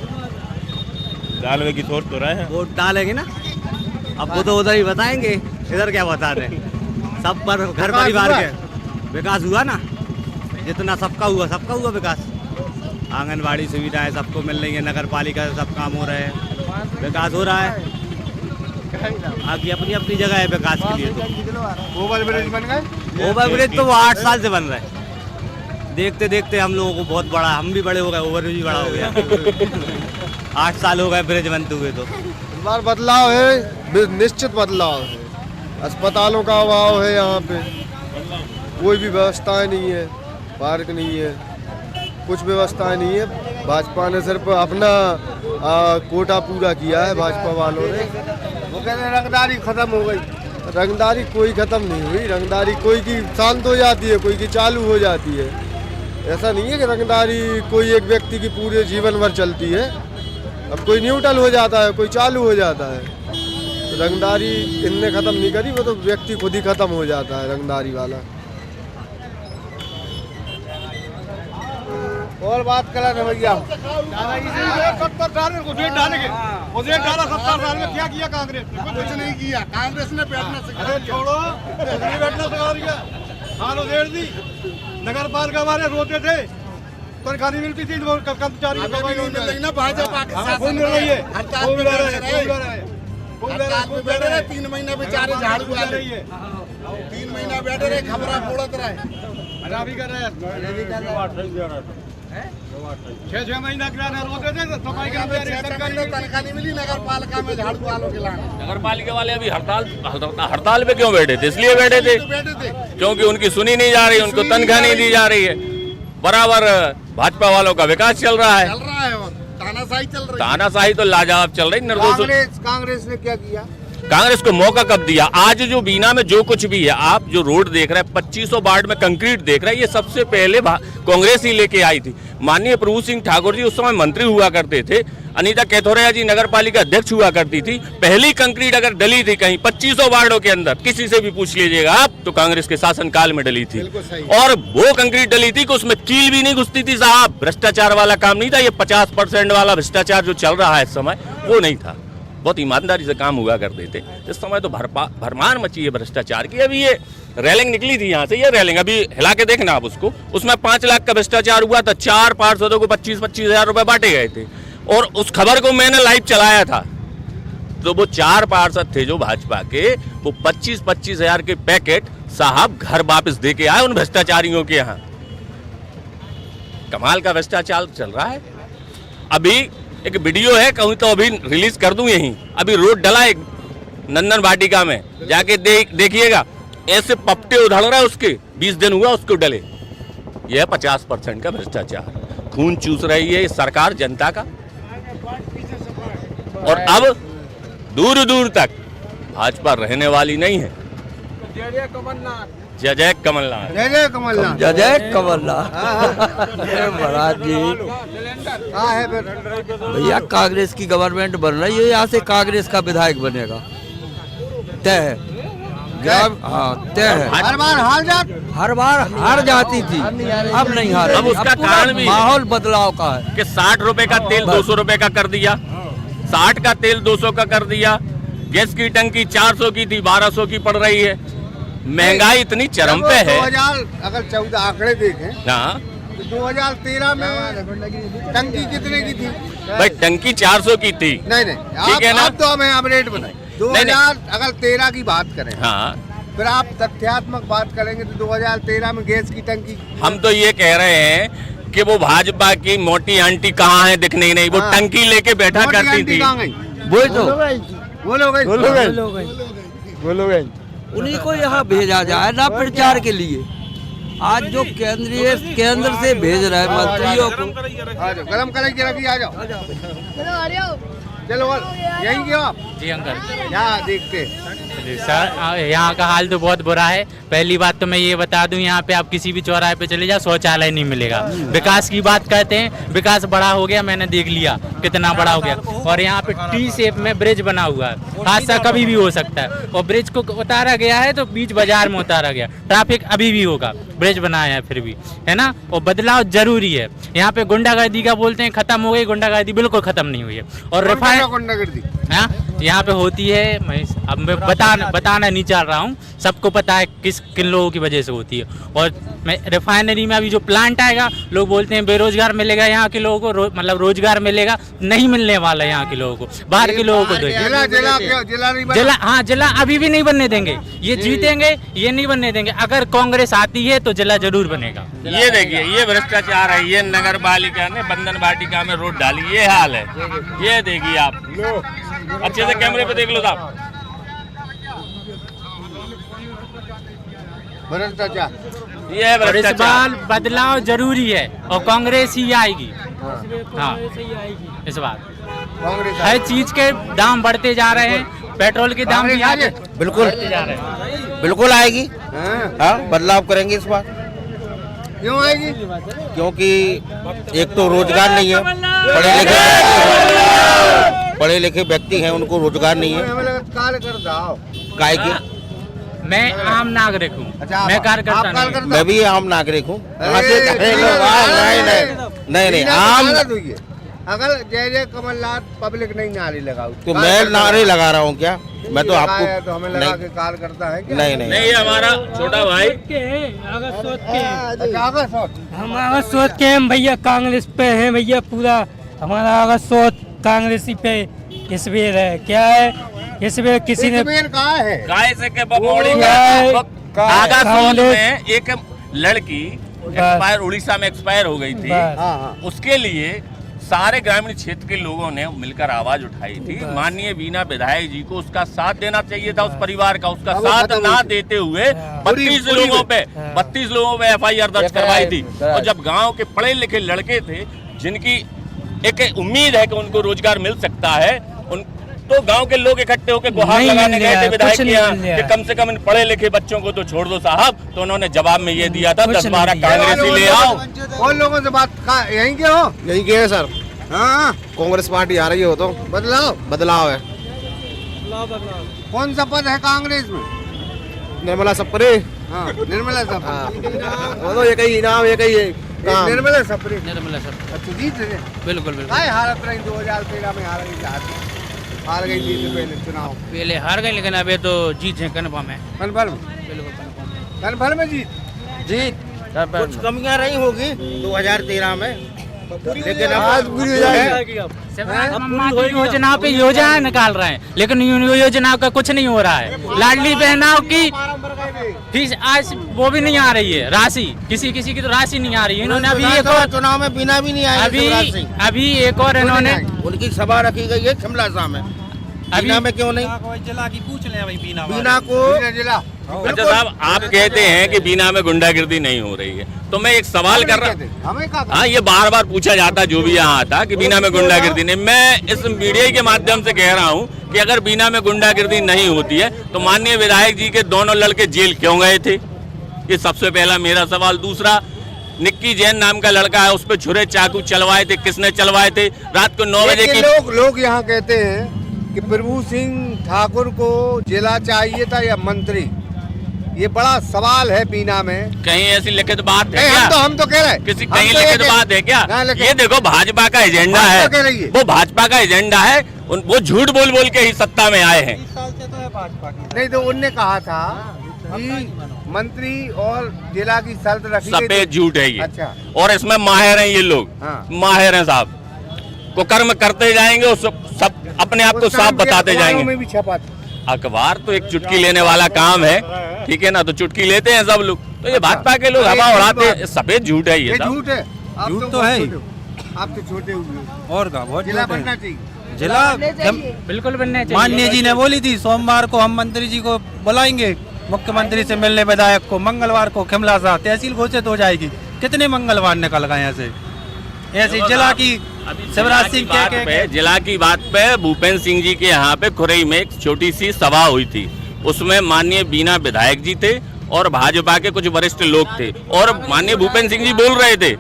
डालने की सोच तो रहे हैं। वोट डालेंगे ना, अब वो तो उधर ही बताएंगे, इधर क्या बता रहे। सब पर घर परिवार के विकास हुआ ना, जितना सबका हुआ विकास। आंगनबाड़ी सुविधाएं सबको मिल रही है, नगर पालिका से सब काम हो रहे हैं, विकास हो रहा है। आगे अपनी अपनी जगह है विकास के लिए। ओवर ब्रिज बन गए, ओवर ब्रिज तो वो 8 साल से बन रहा है। देखते देखते हम लोगों को बहुत बड़ा, हम भी बड़े हो गए, ओवर ब्रिज भी बड़ा हो गया। 8 साल हो गए ब्रिज बनते हुए। तो इस बार बदलाव है, निश्चित बदलाव है। अस्पतालों का अभाव है यहाँ पे, कोई भी व्यवस्थाएं नहीं है, पार्क नहीं है, कुछ व्यवस्थाएं नहीं है। भाजपा ने सिर्फ अपना कोटा पूरा किया है, भाजपा वालों ने। वो कहते हैं रंगदारी खत्म हो गई। रंगदारी कोई खत्म नहीं हुई। रंगदारी कोई की शांत हो जाती है, कोई की चालू हो जाती है। ऐसा नहीं है कि रंगदारी कोई एक व्यक्ति की पूरे जीवन भर चलती है। अब कोई न्यूट्रल हो जाता है, कोई चालू हो जाता है। तो रंगदारी इनने खत्म नहीं करी, वो तो व्यक्ति खुद ही खत्म हो जाता है रंगदारी वाला। और बात करा ना भैया, 70 साल में मुझे डालेंगे, मुझे डाला 70 साल में क्या किया कांग्रेस ने? कुछ नहीं किया। कांग्रेस ने बैठना सिखा दिया। छोड़ो, बैठना सिखा दिया। हालो देर दी, नगर पालिका वाले रोते थे, तनख्वाह नहीं मिलती थी, कर्मचारी ना भाजपा के साथ मिल रही है। 3 महीना बेचारे झाड़ू आ रही है, 3 महीना बैठे रहे, खबरा फोड़त रहे। भी कर रहे हैं 6 महीना किराना रोते थे, सफाई तनख्वाह नहीं मिली नगर पालिका में झाड़ू वालों के लाने। नगर पालिका वाले अभी हड़ताल पे क्यों बैठे थे? इसलिए बैठे थे क्योंकि उनकी सुनी नहीं जा रही, उनको तनख्वाह नहीं दी जा रही है। बराबर भाजपा वालों का विकास चल रहा है, और तानाशाही चल रही है। तानाशाही तो लाजवाब चल रही। कांग्रेस ने क्या किया? कांग्रेस को मौका कब दिया? आज जो बीना में जो कुछ भी है, आप जो रोड देख रहे हैं, 2500 वार्ड में कंक्रीट देख रहे हैं, ये सबसे पहले कांग्रेस ही लेके आई थी। माननीय प्रभु सिंह ठाकुर जी उस समय मंत्री हुआ करते थे, अनीता कैथोरिया जी नगर पालिका अध्यक्ष हुआ करती थी। पहली कंक्रीट अगर डली थी कहीं 2500 वार्डों के अंदर, किसी से भी पूछ लीजिएगा आप, तो कांग्रेस के शासनकाल में डली थी। और वो कंक्रीट डली थी कि उसमें कील भी नहीं घुसती थी साहब। भ्रष्टाचार वाला काम नहीं था। ये 50% वाला भ्रष्टाचार जो चल रहा है इस समय, वो नहीं था। बहुत ईमानदारी से काम हुआ करते थे। इस समय तो भरमार मची है भ्रष्टाचार की। अभी ये रेलिंग निकली थी यहाँ से, ये रेलिंग अभी हिला के देखना आप उसको, उसमें 5 लाख का भ्रष्टाचार हुआ था। 4 पार्षदों को 25-25 हजार रुपए बांटे गए थे, और उस खबर को मैंने लाइव चलाया था। तो वो 4 पार्षद थे जो भाजपा के, वो 25-25 हजार के पैकेट साहब घर वापस दे के आए उन भ्रष्टाचारियों के यहाँ। कमाल का भ्रष्टाचार चल रहा है। अभी एक वीडियो है, कहूँ तो अभी रिलीज कर दूं यहीं। अभी रोड डला एक नंदन वाटिका में, जाके देखिएगा, ऐसे पपटे उधड़ रहा है उसके। 20 दिन हुआ उसको डले। यह 50% का भ्रष्टाचार, खून चूस रही है सरकार जनता का। और अब दूर दूर तक भाजपा रहने वाली नहीं है। जय जय कमलनाथ, जय जय कमलनाथ, जय जय कमलनाथ। महाराज जी, भैया कांग्रेस की गवर्नमेंट बन रही है, यहाँ से कांग्रेस का विधायक बनेगा, तय है। हाँ तय है। हर बार हार जाती थी, अब नहीं हार। अब उसका कारण भी माहौल बदलाव का है कि 60 रुपए का तेल 200 रुपए का कर दिया, 60 का तेल 200 का कर दिया। गैस की टंकी 400 की थी, 1200 की पड़ रही है। महंगाई इतनी चरम पे है। 2000 अगर 14 आंकड़े देखें, हाँ, तो 2013 में टंकी कितने की थी? भाई टंकी 400 की थी। नहीं, ठीक है ना? आप तो हमें अब रेट बनाए। 2000 अगर 13 की बात करें, हाँ, फिर आप तथ्यात्मक बात करेंगे तो 2013 में गैस की टंकी। हम तो ये कह रहे हैं कि वो भाजपा की मोटी आंटी कहाँ है, दिखने ही नहीं। वो टंकी लेके बैठा करती थी। बोलो उन्हीं को यहाँ भेजा जाए ना प्रचार के लिए। आज जो केंद्र से भेज रहे हैं मंत्रियों को, गरम करें के रखिए, आ जाओ। चलो और यहीं के हो आप? जी अंकल। यहाँ देखते सर यहाँ का हाल तो बहुत बुरा है। पहली बात तो मैं ये बता दूं, यहाँ पे आप किसी भी चौराहे पे चले जाओ शौचालय नहीं मिलेगा। विकास की बात करते हैं, विकास बड़ा हो गया, मैंने देख लिया कितना बड़ा हो गया। और यहाँ पे टी शेप में ब्रिज बना हुआ है, हादसा कभी भी हो सकता है। और ब्रिज को उतारा गया है तो बीच बाजार में उतारा गया, ट्रैफिक अभी भी होगा, ब्रिज बनाया है फिर भी, है ना। और बदलाव जरूरी है। यहाँ पे गुंडागर्दी का बोलते हैं खत्म हो गई, गुंडागर्दी बिल्कुल खत्म नहीं हुई है। और रिफाइन गुंडागर्दी यहाँ पे होती है, मैं अब मैं बताना नहीं चाह रहा हूँ, सबको पता है किन लोगों की वजह से होती है। और मैं रिफाइनरी में अभी जो प्लांट आएगा, लोग बोलते हैं बेरोजगार मिलेगा यहाँ के लोगों को, मतलब रोजगार मिलेगा, नहीं मिलने वाला है यहाँ के लोगों को, बाहर के लोगों को जिला, हाँ जिला अभी भी नहीं बनने देंगे। ये जीतेंगे, ये नहीं बनने देंगे। अगर कांग्रेस आती है तो जिला जरूर बनेगा। ये देखिए, ये भ्रष्टाचार है, ये नगर पालिका ने बंधन वाटिका में रोड डाली, ये हाल है। ये देखिए आप, अच्छे से कैमरे पे देख लो साहब। भ्रष्टाचार, ये भ्रष्टाचार। बदलाव जरूरी है और कांग्रेस ही आएगी। हाँ इस बात, हर चीज के दाम बढ़ते जा रहे हैं, पेट्रोल के दाम भी बिल्कुल बढ़ते जा रहे हैं। बिल्कुल आएगी। हाँ बदलाव करेंगे इस बार। क्यों आएगी? क्योंकि एक तो रोजगार नहीं है, पढ़े लिखे व्यक्ति हैं, उनको रोजगार नहीं है। काय की? मैं आम नागरिक हूँ। अच्छा, मैं कार्यकर्ता नहीं। मैं भी आम नागरिक हूँ। नहीं आम। अगर जय जय कमलनाथ पब्लिक नहीं नारे लगाओ तो मैं नारे लगा रहा हूँ क्या? मैं तो आपको तो हमें लगा के कार्यकर्ता है क्या? नहीं ये हमारा छोटा भाई। हम अगर सोच के हम भैया कांग्रेस पे हैं भैया, पूरा हमारा अगर सोच कांग्रेसी पे इस बार है। क्या है इस बार किसी ने कहा है काय से के बकौड़ी में एक लड़की एक्सपायर, उड़ीसा में एक्सपायर हो गई थी। उसके लिए सारे ग्रामीण क्षेत्र के लोगों ने मिलकर आवाज उठाई थी। माननीय बीना विधायक जी को उसका साथ देना चाहिए था, उस परिवार का। उसका साथ ना देते हुए 32 लोगों पे FIR दर्ज करवाई थी। और जब गांव के पढ़े लिखे लड़के थे, जिनकी एक उम्मीद है कि उनको रोजगार मिल सकता है, तो गांव के लोग इकट्ठे होकर गुहार लगाने गए थे विधायक के यहाँ कि कम से कम इन पढ़े लिखे बच्चों को तो छोड़ दो साहब। तो उन्होंने जवाब में ये दिया था 10-12 कांग्रेसी ले आओ। और लोगों से बात यहीं के हो? यहीं के है सर। हाँ कांग्रेस पार्टी आ रही हो तो बदलाव है। कौन सा पद है कांग्रेस में? निर्मला सप्रे। हाँ निर्मला सप्रे। वो तो एक ही नाम, एक ही है। निर्मला सप्रे। अच्छा जीत रहे? बिल्कुल। हालत रही 2013 में हार गई थी पहले चुनाव। पहले हार गए, लेकिन अभी तो जीत है कन्फर्म है। कन्फर्म में जीत। कुछ कमियां रही होगी 2013 में, लेकिन योजना पे योजना निकाल रहे हैं, लेकिन योजना का कुछ नहीं हो रहा है। लाडली बहनाओं की फीस आज वो भी नहीं आ रही है, राशि किसी की तो राशि नहीं आ रही है। इन्होंने अभी एक और चुनाव में बीना भी नहीं आया। अभी एक और इन्होंने उनकी सभा रखी गई है शिमला में। बीना में क्यों नहीं? जिला की पूछ ले भाई बीना को जिला। अच्छा साहब, आप कहते हैं कि बीना में गुंडागिर्दी नहीं हो रही है, तो मैं एक सवाल कर रहा हूँ। हाँ, ये बार बार पूछा जाता जो भी यहाँ आता कि बीना में गुंडागिर्दी नहीं। मैं इस मीडिया के माध्यम से कह रहा हूँ कि अगर बीना में गुंडागिर्दी नहीं होती है तो माननीय विधायक जी के दोनों लड़के जेल क्यों गए थे? ये सबसे पहला मेरा सवाल। दूसरा, निक्की जैन नाम का लड़का है, उस पर छुरे चाकू चलवाए थे, किसने चलवाए थे? रात को 9 बजे की लोग यहाँ कहते हैं कि प्रभु सिंह ठाकुर को जिला चाहिए था या मंत्री। ये बड़ा सवाल है बीना में। कहीं ऐसी लिखित बात है क्या? हम तो कह रहे हैं किसी कहीं लिखित बात है क्या? ये देखो भाजपा का एजेंडा है, वो भाजपा का एजेंडा है। वो झूठ बोल बोल के ही सत्ता में आए हैं। नहीं तो उनने कहा था कि मंत्री और जिला की शर्त रखी गई। सफेद झूठ है ये। अच्छा। और इसमें माहिर हैं ये लोग। हाँ। माहिर हैं साहब, को कर्म करते जाएंगे और सब अपने आप को साफ बताते जाएंगे। में भी छपा अखबार तो एक चुटकी लेने वाला काम है, ठीक है ना? तो चुटकी लेते हैं सब लोग। तो ये भाजपा के लोग हवा उड़ाते हैं। सफेद झूठ है ये सब। झूठ है, झूठ तो है। आप तो छोटे हुए और का बहुत जिला बनना चाहिए। जिला बिल्कुल बनना चाहिए। माननीय जी ने बोली थी सोमवार को हम मंत्री जी को बुलाएंगे, मुख्यमंत्री से मिलने विधायक को। मंगलवार को खिमलासा तहसील घोषित हो जाएगी। कितने मंगलवार निकल गए ऐसे जिला की शिवराज सिंह पे जिला की बात पे भूपेंद्र सिंह जी के यहाँ पे खुरई में एक छोटी सी सभा हुई थी। उसमें माननीय बीना विधायक जी थे और भाजपा के कुछ वरिष्ठ लोग थे और माननीय भूपेंद्र सिंह जी बोल रहे थे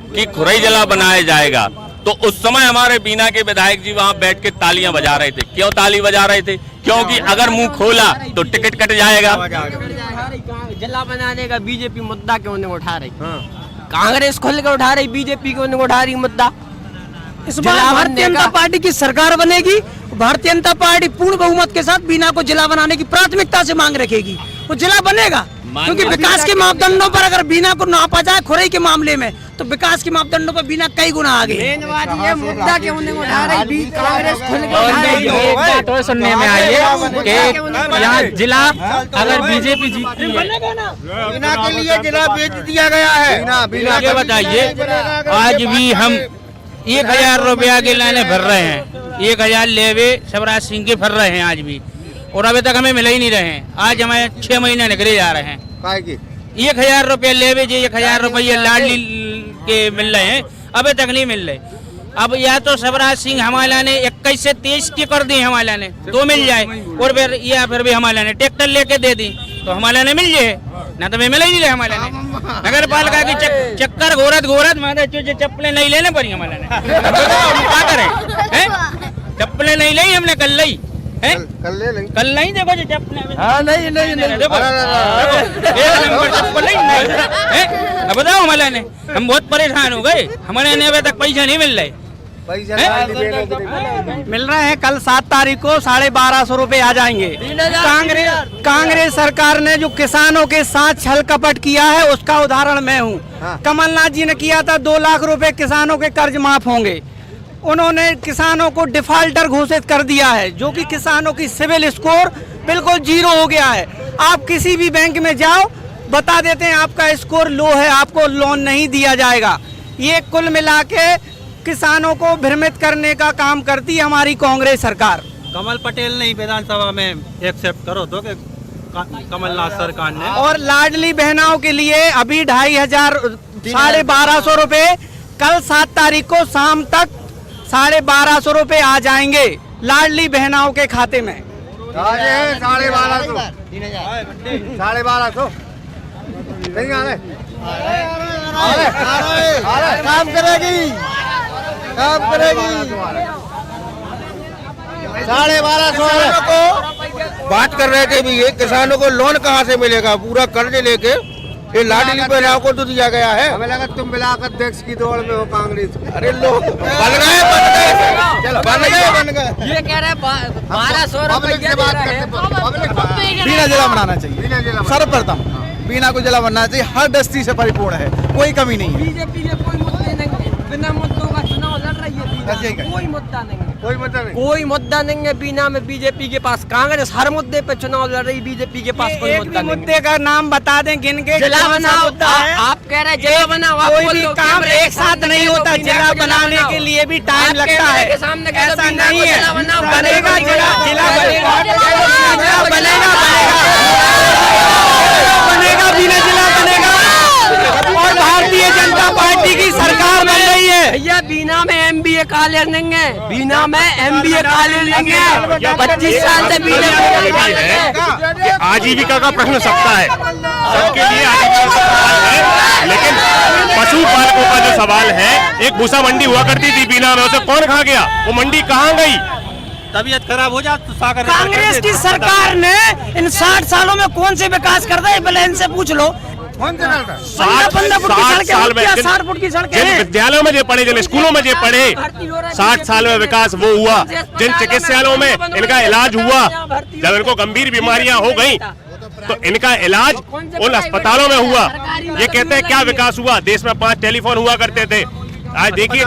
कि खुरई जिला बनाया जाएगा। तो उस समय हमारे बीना के विधायक जी वहाँ बैठ के तालियां बजा रहे थे। क्यों ताली बजा रहे थे? क्योंकि अगर मुंह खोला तो टिकट कट जाएगा। जिला बनाने का बीजेपी मुद्दा क्यों नहीं उठा रही? कांग्रेस खुल के उठा रही, बीजेपी क्यों नहीं उठा रही मुद्दा? इस बार भारतीय जनता पार्टी की सरकार बनेगी। भारतीय जनता पार्टी पूर्ण बहुमत के साथ बीना को जिला बनाने की प्राथमिकता से मांग रखेगी। वो जिला बनेगा क्योंकि विकास के मापदंडों पर अगर बीना को नापा जाए खुरई के मामले में तो विकास के मापदंडों पर बीना कई गुना आगे। ये मुद्दा क्यों नहीं उठा रही? कांग्रेस खुल के तो सुनने में आई है कि यहाँ जिला अगर बीजेपी जीतती है बीना के लिए जिला बेच दिया गया है। ये बताइए, आज भी हम 1000 रुपया के लाने भर रहे हैं, 1000 लेवे शिवराज सिंह के भर रहे हैं आज भी, और अभी तक हमें मिल ही नहीं रहे हैं। आज हमें 6 महीने निकले जा रहे हैं। 1000 रुपया लेवे जी, 1000 रुपया लाडली के मिल रहे हैं, अभी तक नहीं मिल रहे। अब या तो शिवराज सिंह हमारा ने 21 से 23 की कर दी हमारा ने तो मिल जाए, और फिर भी हमारा ने ट्रैक्टर लेके दे दी तो हमारा ने मिल जाए, ना तो मिल ही नहीं रहे हमारे ने। नगर पालिका की चक्कर घोरत मारे चप्पलें नहीं लेने पड़ी हमारे ने। क्या करें? चप्पलें नहीं ली हमने, कल ली है, कल नहीं देखो जी चप्पलें। नहीं देखो एक नंबर चप्पल नहीं। अब बताओ हमारे ने, हम बहुत परेशान हो गए, हमारे ने अभी तक पैसा नहीं मिल रहे। मिल रहे हैं। कल 7 तारीख को 1250 रुपए आ जाएंगे। कांग्रेस सरकार ने जो किसानों के साथ छल कपट किया है उसका उदाहरण मैं हूँ। कमलनाथ जी ने किया था 2 लाख रुपए किसानों के कर्ज माफ होंगे, उन्होंने किसानों को डिफाल्टर घोषित कर दिया है, जो कि किसानों की सिविल स्कोर बिल्कुल 0 हो गया है। आप किसी भी बैंक में जाओ, बता देते हैं आपका स्कोर लो है, आपको लोन नहीं दिया जाएगा। ये कुल मिला के किसानों को भ्रमित करने का काम करती है हमारी कांग्रेस सरकार। कमल पटेल ने विधानसभा में एक्सेप्ट करो तो कि कमलनाथ सरकार ने। और लाडली बहनाओं के लिए अभी 2500 1250 रुपए कल 7 तारीख को शाम तक 1250 रुपए आ जाएंगे लाडली बहनाओं के खाते में। 1250 नहीं आ रहे, काम करेगी, काम करेगी। 1250 को बात कर रहे थे भी, ये किसानों को लोन कहाँ से मिलेगा? पूरा कर्ज लेके ये लाडली बहनाओं को तो दिया गया है। हमें लगा तुम मिलाकर अध्यक्ष की दौड़ में हो कांग्रेस। अरे लोग बन गए। ये कह रहे 1200 पब्लिक से बात करते, बीना जिला बनाना चाहिए, सर्वप्रथम बीना को जिला बनना चाहिए, हर दस्ती से परिपूर्ण है, कोई कमी नहीं है। बीजेपी के कोई मुद्दे नहीं, बिना मुद्दों का चुनाव लड़ रही है बीना, कोई मुद्दा नहीं, कोई मुद्दा नहीं है बीना में बीजेपी के पास। कांग्रेस हर मुद्दे पे चुनाव लड़ रही, बीजेपी के पास कोई मुद्दा नहीं। मुद्दे का नाम बता दें गिन के। जिला बनाओ, आप कह रहे जिला बनाओ, कोई भी काम एक साथ नहीं होता, जिला बनाने के लिए भी टाइम लगता है, ऐसा नहीं है। बनेगा जिला, बनेगा बीना जिला बनेगा, और भारतीय जनता पार्टी की सरकार बन रही है। भैया बीना में MBA कॉलेज नहीं है, बीना में MBA कॉलेज नहीं है, 25 साल से बीना आजीविका का प्रश्न सबका है, सबके लिए आजीविका का सवाल है, लेकिन पशुपालकों का जो सवाल है, एक भूसा मंडी हुआ करती थी बीना में, उसे कौन खा गया? वो मंडी कहाँ गई? तबीयत खराब हो जाती तो कांग्रेस की सरकार ने इन 60 सालों में कौन से विकास कर दिए? पहले इनसे पूछ लो। 60 साल में जिन विद्यालयों में जो पढ़े, जिन स्कूलों में जो पढ़े, 60 साल में विकास वो हुआ। जिन चिकित्सालयों में इनका इलाज हुआ, जब इनको गंभीर बीमारियां हो गई तो इनका इलाज उन अस्पतालों में हुआ। ये कहते हैं क्या विकास हुआ? देश में 5 टेलीफोन हुआ करते थे। आज देखिए,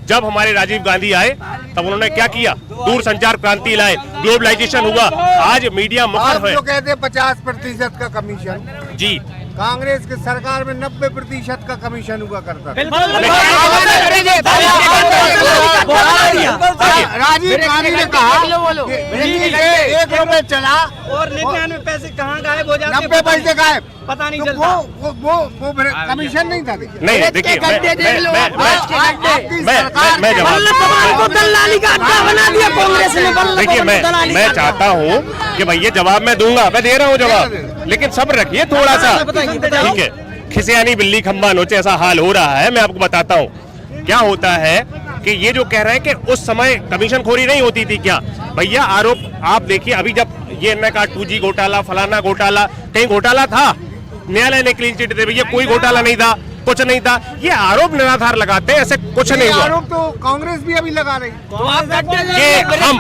जब हमारे राजीव गांधी आए तब उन्होंने क्या किया? दूर संचार क्रांति लाए, ग्लोबलाइजेशन हुआ, आज मीडिया मुखर है। जो कहते हैं 50% का कमीशन, जी कांग्रेस की सरकार में 90% का कमीशन हुआ करता था। राजीव गांधी ने कहा कि 1 रुपए चला और 99 पैसे कहाँ गायब हो जाते, 90 पैसे गायब, पता नहीं तो चलता। वो कमीशन नहीं था। नहीं देखिए देखिए मैं चाहता हूँ कि भैया जवाब मैं दूंगा, मैं दे रहा हूँ जवाब, लेकिन सब्र रखिए थोड़ा सा, ठीक है। खिसियानी बिल्ली खंबा नोचे ऐसा हाल हो रहा है। मैं आपको बताता हूँ क्या होता है कि ये जो कह रहे हैं कि उस समय कमीशन खोरी नहीं होती थी, क्या भैया आरोप आप देखिए, अभी जब ये न का 2G घोटाला, फलाना घोटाला, कहीं घोटाला था, न्यायालय ने क्लीन चिट दे भैया कोई घोटाला नहीं था, कुछ नहीं था। ये आरोप निराधार लगाते हैं, ऐसे कुछ नहीं हुआ। आरोप तो कांग्रेस भी अभी लगा रही, तो आप ये हम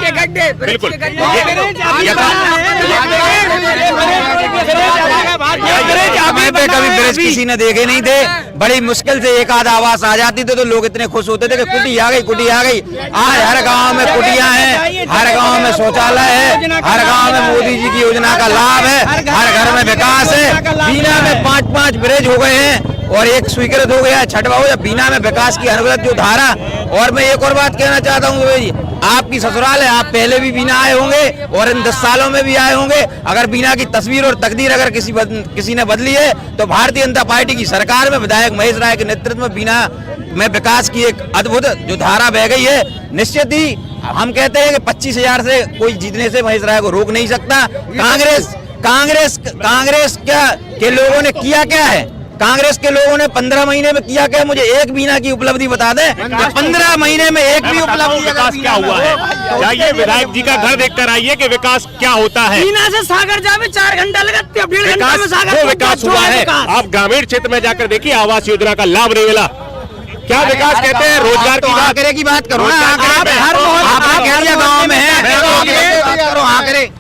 बिल्कुल कभी ब्रिज किसी ने देखे नहीं थे, बड़ी मुश्किल से एक आध आवाज आ जाती थी तो लोग इतने खुश होते थे कि कुटी आ गई, कुटी आ गई। आज हर गांव में कुटियां हैं, हर गांव में शौचालय है, हर गांव में मोदी जी की योजना का लाभ है, हर घर में विकास है। बीना में 5-5 ब्रिज हो गए हैं और एक स्वीकृत हो गया छठवा हो। जब बीना में विकास की अनवरत जो धारा, और मैं एक और बात कहना चाहता हूँ भाई, आपकी ससुराल है, आप पहले भी बीना आए होंगे और इन 10 सालों में भी आए होंगे। अगर बीना की तस्वीर और तकदीर अगर किसी ने बदली है तो भारतीय जनता पार्टी की सरकार में विधायक महेश राय के नेतृत्व में बीना में विकास की एक अद्भुत जो धारा बह गई है। निश्चित ही हम कहते हैं कि 25,000 से कोई जीतने से महेश राय को रोक नहीं सकता। कांग्रेस के लोगों ने किया क्या है? कांग्रेस के लोगों ने 15 महीने में किया क्या? मुझे एक बीना की उपलब्धि बता दें, 15 महीने में एक भी उपलब्धि। विकास क्या हुआ है? जाइए विधायक जी का घर देखकर आइए कि विकास क्या होता है। बीना से सागर जावे 4 घंटा लगते हैं, 1.5 घंटा में सागर। वो विकास हुआ है। आप ग्रामीण क्षेत्र में जाकर देखिए, आवास योजना का लाभ नहीं मिला। क्या विकास कहते हैं? रोजगार की आंकड़े की बात करो ना, आप हर गाँव में है।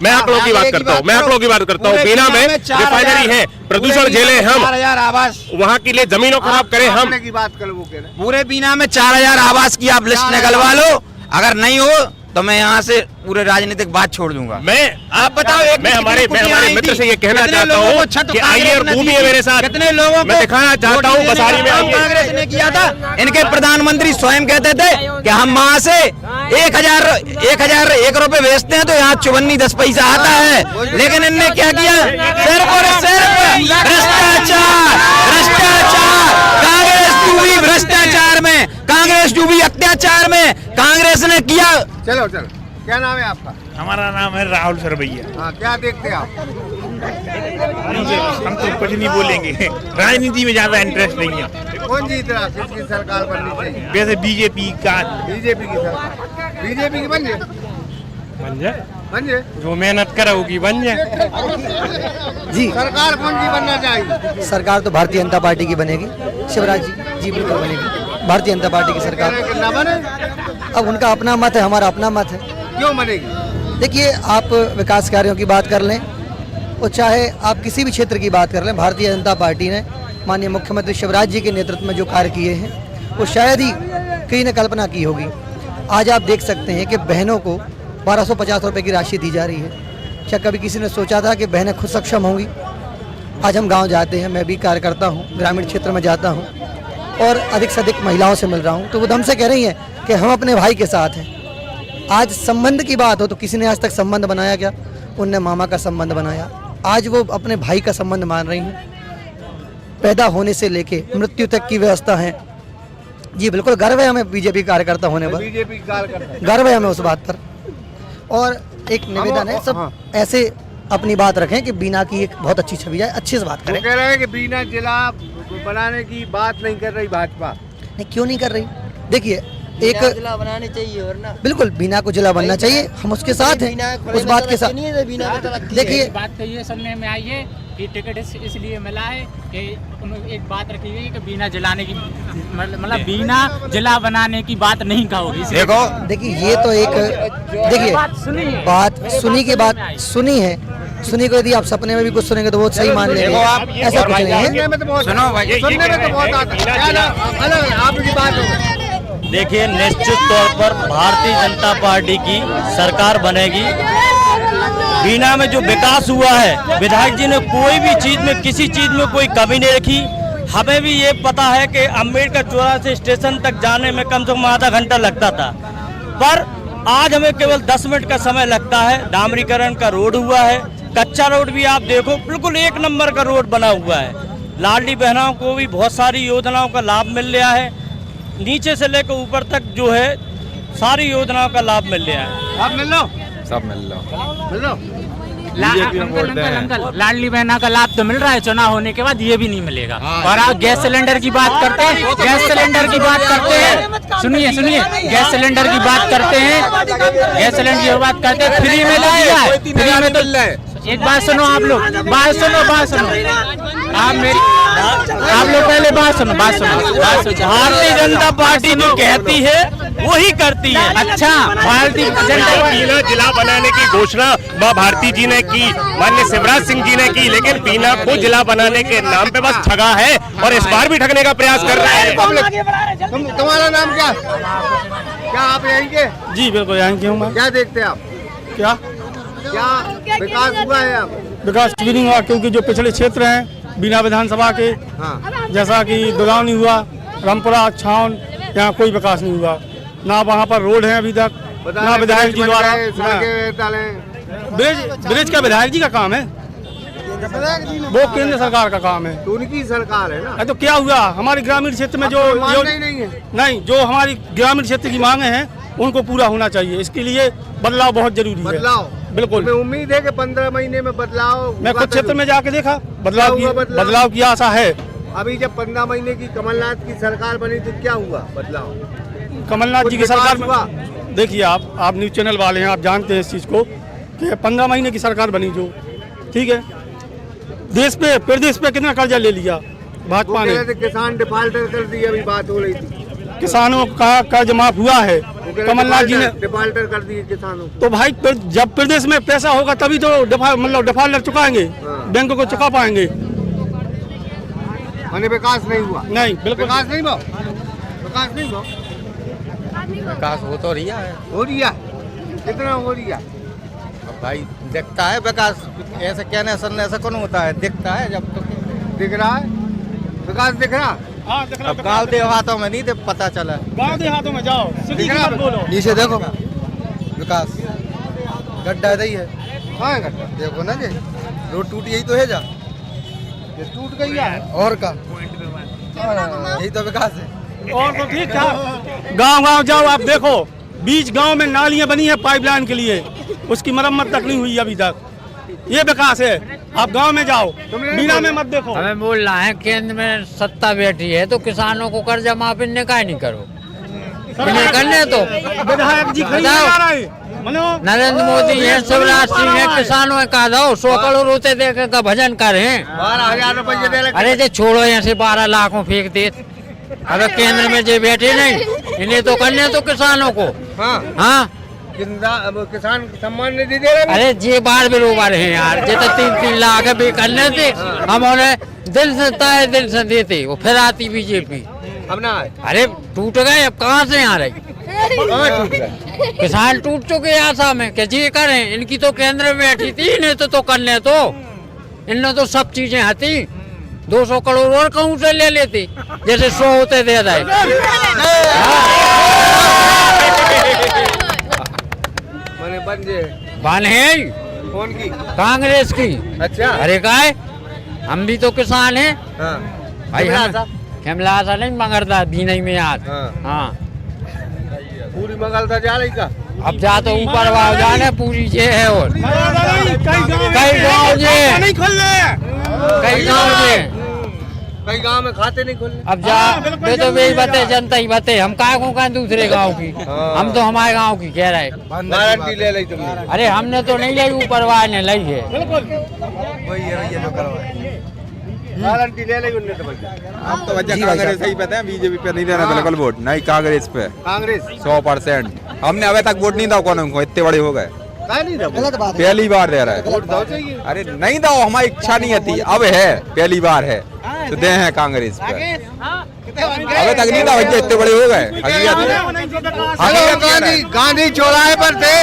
मैं आंकड़ों की बात करता हूँ। बीना में रिफाइनरी है, प्रदूषण झेले हम, 4,000 आवास, वहाँ के लिए जमीनों खराब करें हम। की बात करो, वो कह रहे हैं पूरे बीना में 4,000 आवास की आप लिस्ट निकलवा लो। अगर नहीं हो तो मैं यहाँ से पूरे राजनीतिक बात छोड़ दूंगा। आप बताओ, मैं हमारे मित्र से ये कहना चाहता हूँ कि आइए और घूमिए मेरे साथ। कितने लोगों मैं दिखाना चाहता हूँ बसारी में कांग्रेस ने किया था। इनके प्रधानमंत्री स्वयं कहते थे कि हम वहाँ से 1,001 रुपए भेजते हैं तो यहाँ 54 10 पैसा आता है। लेकिन इनने क्या किया? सिर्फ और सिर्फ भ्रष्टाचार। कांग्रेस डूबी भ्रष्टाचार में, कांग्रेस डूबी अत्याचार में। कांग्रेस ने किया। चलो क्या नाम है आपका? हमारा नाम है राहुल सरवैया। हाँ, क्या देखते हैं आप? हम तो कुछ नहीं बोलेंगे, राजनीति में ज्यादा इंटरेस्ट नहीं है। कौन जीत रहा? किसकी सरकार बननी चाहिए? वैसे बीजेपी की सरकार। बीजेपी की बन जाए जो मेहनत करे होगी बन जाए। जी, सरकार कौन सी बनना चाहिए? सरकार तो भारतीय जनता पार्टी की बनेगी। शिवराज जी बिल्कुल बनेगी भारतीय जनता पार्टी की सरकार। ना बने? अब उनका अपना मत है, हमारा अपना मत है। क्यों बनेगी? देखिए, आप विकास कार्यों की बात कर लें और चाहे आप किसी भी क्षेत्र की बात कर लें, भारतीय जनता पार्टी ने माननीय मुख्यमंत्री शिवराज जी के नेतृत्व में जो कार्य किए हैं वो शायद ही कहीं ने कल्पना की होगी। आज आप देख सकते हैं कि बहनों को 1250 रुपये की राशि दी जा रही है। क्या कभी किसी ने सोचा था कि बहनें खुद सक्षम होंगी? आज हम गांव जाते हैं, मैं भी कार्य करता हूं, ग्रामीण क्षेत्र में जाता हूं और अधिक से अधिक महिलाओं से मिल रहा हूं, तो वो हमसे कह रही हैं कि हम अपने भाई के साथ हैं। आज संबंध की बात हो तो किसी ने आज तक संबंध बनाया क्या? उनने मामा का संबंध बनाया। आज वो अपने भाई का संबंध मान रही हैं। पैदा होने से लेके मृत्यु तक की व्यवस्था है। जी बिल्कुल, गर्व है हमें बीजेपी कार्यकर्ता होने पर, बीजेपी कार्यकर्ता गर्व है हमें उस बात पर। और एक निवेदन है, सब ऐसे अपनी बात रखें कि बीना की एक बहुत अच्छी छवि जाए, अच्छे से बात करें। वो कह रहे हैं कि बीना जिला बनाने की बात नहीं कर रही भाजपा। नहीं, क्यों नहीं कर रही? देखिए, एक जिला बनाने चाहिए और ना, बिल्कुल बीना को जिला बनना चाहिए, हम उसके साथ हैं, उस बात के साथ। देखिए, बात तो ये सुनने में आई है कि टिकट इसलिए मिला है कि एक बात रखी गई कि बीना जलाने की, मतलब बीना जिला बनाने की बात नहीं कहोगी। देखिए ये तो एक, देखिए बात सुनी की बात सुनी है, सुनी को यदि आप सपने में भी कुछ सुनेंगे तो बहुत सही मान लेंगे, ऐसा कुछ नहीं है। सुनो भाई, सुनने में तो बहुत आता आपकी बात हो। देखिए, निश्चित तौर पर भारतीय जनता पार्टी की सरकार बनेगी। बीना में जो विकास हुआ है, विधायक जी ने कोई भी चीज में, किसी चीज में कोई कमी नहीं रखी। हमें भी ये पता है कि अम्बेडकर चौराहे से स्टेशन तक जाने में कम से कम आधा घंटा लगता था, पर आज हमें केवल 10 मिनट का समय लगता है। डामरीकरण का रोड हुआ है, कच्चा रोड भी आप देखो बिल्कुल 1 नंबर का रोड बना हुआ है। लाडली बहनों को भी बहुत सारी योजनाओं का लाभ मिल रहा है, नीचे से लेकर ऊपर तक जो है सारी योजनाओं का लाभ मिल रहा है। आप मिल लो, सब मिल लो। अंकल, लाडली बहना का लाभ तो मिल रहा है, चुनाव होने के बाद ये भी नहीं मिलेगा। और आप गैस सिलेंडर की बात करते हैं, गैस सिलेंडर की बात करते हैं, सुनिए गैस सिलेंडर की बात करते हैं, गैस सिलेंडर की बात करते हैं, फ्री में तो दिया है, फ्री में तो। एक बात सुनो आप लोग, बात सुनो आप लोग पहले बात सुनो। भारतीय जनता पार्टी जो कहती है वही करती है। अच्छा, भारतीय जनता पार्टी जिला बनाने की घोषणा मां भारती जी ने की, माननीय शिवराज सिंह जी ने की, लेकिन बीना को जिला बनाने के नाम पे बस ठगा है और इस बार भी ठगने का प्रयास कर रहा है। तुम्हारा नाम क्या आप यहीं के? जी बिल्कुल यहाँ की हूँ मैं। क्या देखते हैं आप? क्या विकास हुआ है? आप विकास भी नहीं हुआ, क्योंकि जो पिछले क्षेत्र हैं बीना विधानसभा के, जैसा कि दुगावनी हुआ, रामपुरा, छावन, यहाँ कोई विकास नहीं हुआ। ना वहाँ पर रोड है अभी तक, ना विधायक जी द्वारा। ब्रिज का विधायक जी का काम है, वो केंद्र सरकार का काम है। तो उनकी सरकार है ना। तो क्या हुआ हमारे ग्रामीण क्षेत्र में जो नहीं, जो हमारी ग्रामीण क्षेत्र की मांगे हैं उनको पूरा होना चाहिए। इसके लिए बदलाव बहुत जरूरी है। बदलाव बिल्कुल, उम्मीद है कि 15 महीने में बदलाव। मैं कुछ क्षेत्र में जाके देखा, बदलाव की आशा है। अभी जब 15 महीने की कमलनाथ की सरकार बनी तो क्या हुआ बदलाव? कमलनाथ जी की सरकार में देखिए, आप न्यूज चैनल वाले हैं, आप जानते हैं इस चीज को कि 15 महीने की सरकार बनी जो, ठीक है, देश पे प्रदेश पे कितना कर्जा ले लिया भाजपा ने। किसान डिफाल्टर कर दी, अभी बात हो रही थी, किसानों का कर्ज माफ हुआ है, कमलनाथ जी ने डिफाल्टर कर दिए किसानों। तो भाई जब प्रदेश में पैसा होगा तभी तो डिफाल्टर चुकाएंगे, बैंकों को चुका पाएंगे। माने विकास नहीं हुआ? नहीं, बिल्कुल विकास नहीं हुआ। विकास हो तो रही है, कितना हो रही है? अब भाई दिखता है विकास, ऐसे कहने सुनने से कौन होता है, दिखता है जब तो दिख रहा है विकास, दिख रहा। अब गाँव देहातों में नहीं पता चला। गाँव देहातों में जाओ, सिटी की मत बोलो। नीचे देखो विकास, गड्ढा दही है, हाँ गड्ढा देखो ना जी, रोड टूट यही तो है, जा ये टूट गई है और का यही तो विकास है। और तो ठीक ठाक, गांव जाओ आप देखो, बीच गांव में नालियां बनी है पाइपलाइन के लिए, उसकी मरम्मत तक नहीं हुई अभी तक। ये विकास है। आप गांव में जाओ, बीना में मत देखो। हमें बोल रहा है केंद्र में सत्ता बैठी है तो किसानों को कर्जा माफी निकाय नहीं करो, करने तो विधायक जी नरेंद्र मोदी है, शिवराज सिंह है, किसानों का दो 100 करोड़ रुपए देकर का भजन करे। 12,000 रुपये। अरे जो छोड़ो यहाँ से 12 लाख में फेंक दे। अब केंद्र में जो बैठे नहीं, इन्हें तो करने तो किसानों को। हाँ किसान सम्मान निधि दे रहे। अरे जे बार बेरोबार है यार, जे तो 3-3 लाख भी करने थे, हम उन्हें दिल से देते, वो फिर आती बीजेपी। अब ना अरे टूट गए, अब कहाँ से आ रही? किसान टूट चुके आशा में कि जी करें, इनकी तो केंद्र में बैठी थी, इन्हें तो करने तो इनने तो सब चीजें हती। 200 करोड़ और कहूँ से ले लेती, जैसे 100 होते दे रहे। बन है कौन की? कांग्रेस की। अच्छा, अरे काय, हम भी तो किसान हैं भाई। खेमला आशा नहीं मंगरता बीना में आज। हाँ पूरी मंगलता जा रही का। अब जा तो ऊपर वाव जाने पूरी जे है। और कई गांव में खाते नहीं खोलने। अब जा दे तो वही बते, जनता ही बते, हम काय को कहें दूसरे गांव की। हम तो हमारे गांव की कह रहे। गारंटी ले ली तुमने? अरे हमने तो नहीं ली, ऊपर वाले ने ली है। गारंटी ले ली उन्होंने तो अब तो बच्चा कांग्रेस ही पता है, बीजेपी पे नहीं देना बिल्कुल वोट, नहीं कांग्रेस पे। कांग्रेस 100%। हमने अभी तक वोट नहीं था, कौन को इतने बड़े हो गए, पहली बार दे रहा है। अरे नहीं दो, हमारी इच्छा नहीं थी, अब है, पहली बार है तो दे हैं कांग्रेस पे। अभी तक नहीं था, बच्चे इतने बड़े हो गए। गांधी चौराहे पर थे,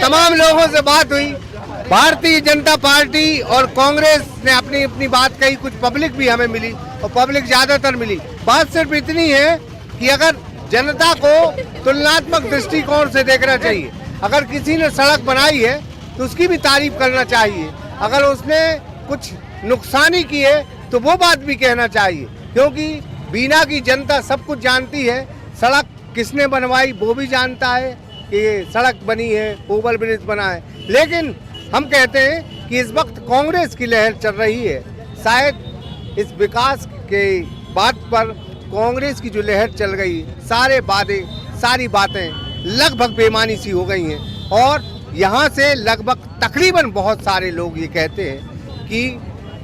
तमाम लोगों से बात हुई। भारतीय जनता पार्टी और कांग्रेस ने अपनी अपनी बात कही, कुछ पब्लिक भी हमें मिली और पब्लिक ज्यादातर मिली। बात सिर्फ इतनी है कि अगर जनता को तुलनात्मक दृष्टिकोण से देखना चाहिए। अगर किसी ने सड़क बनाई है तो उसकी भी तारीफ करना चाहिए, अगर उसने कुछ नुकसानी की है तो वो बात भी कहना चाहिए, क्योंकि बीना की जनता सब कुछ जानती है। सड़क किसने बनवाई वो भी जानता है कि सड़क बनी है, ओवर ब्रिज बना है। लेकिन हम कहते हैं कि इस वक्त कांग्रेस की लहर चल रही है, शायद इस विकास के बात पर कांग्रेस की जो लहर चल गई, सारी बातें लगभग बेमानी सी हो गई हैं। और यहाँ से लगभग तकरीबन बहुत सारे लोग ये कहते हैं कि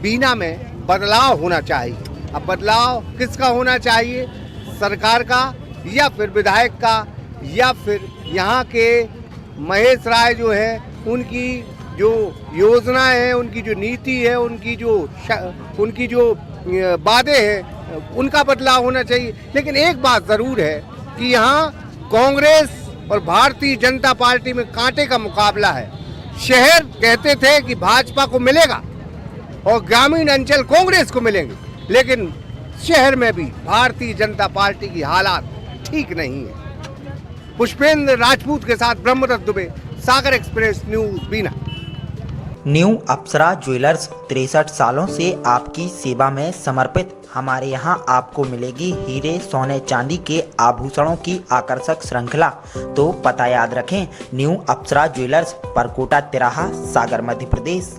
बीना में बदलाव होना चाहिए। अब बदलाव किसका होना चाहिए, सरकार का या फिर विधायक का या फिर यहाँ के महेश राय जो है उनकी जो योजनाएं हैं, उनकी जो नीति है, उनकी जो वादे हैं उनका बदलाव होना चाहिए। लेकिन एक बात ज़रूर है कि यहाँ कांग्रेस और भारतीय जनता पार्टी में कांटे का मुकाबला है। शहर कहते थे कि भाजपा को मिलेगा और ग्रामीण अंचल कांग्रेस को मिलेंगे, लेकिन शहर में भी भारतीय जनता पार्टी की हालात ठीक नहीं है। पुष्पेंद्र राजपूत के साथ ब्रह्मदत्त दुबे, सागर एक्सप्रेस न्यूज बीना। न्यू अप्सरा ज्वेलर्स 63 सालों से आपकी सेवा में समर्पित। हमारे यहाँ आपको मिलेगी हीरे, सोने, चांदी के आभूषणों की आकर्षक श्रृंखला। तो पता याद रखें, न्यू अप्सरा ज्वेलर्स, परकोटा तिराहा, सागर, मध्य प्रदेश।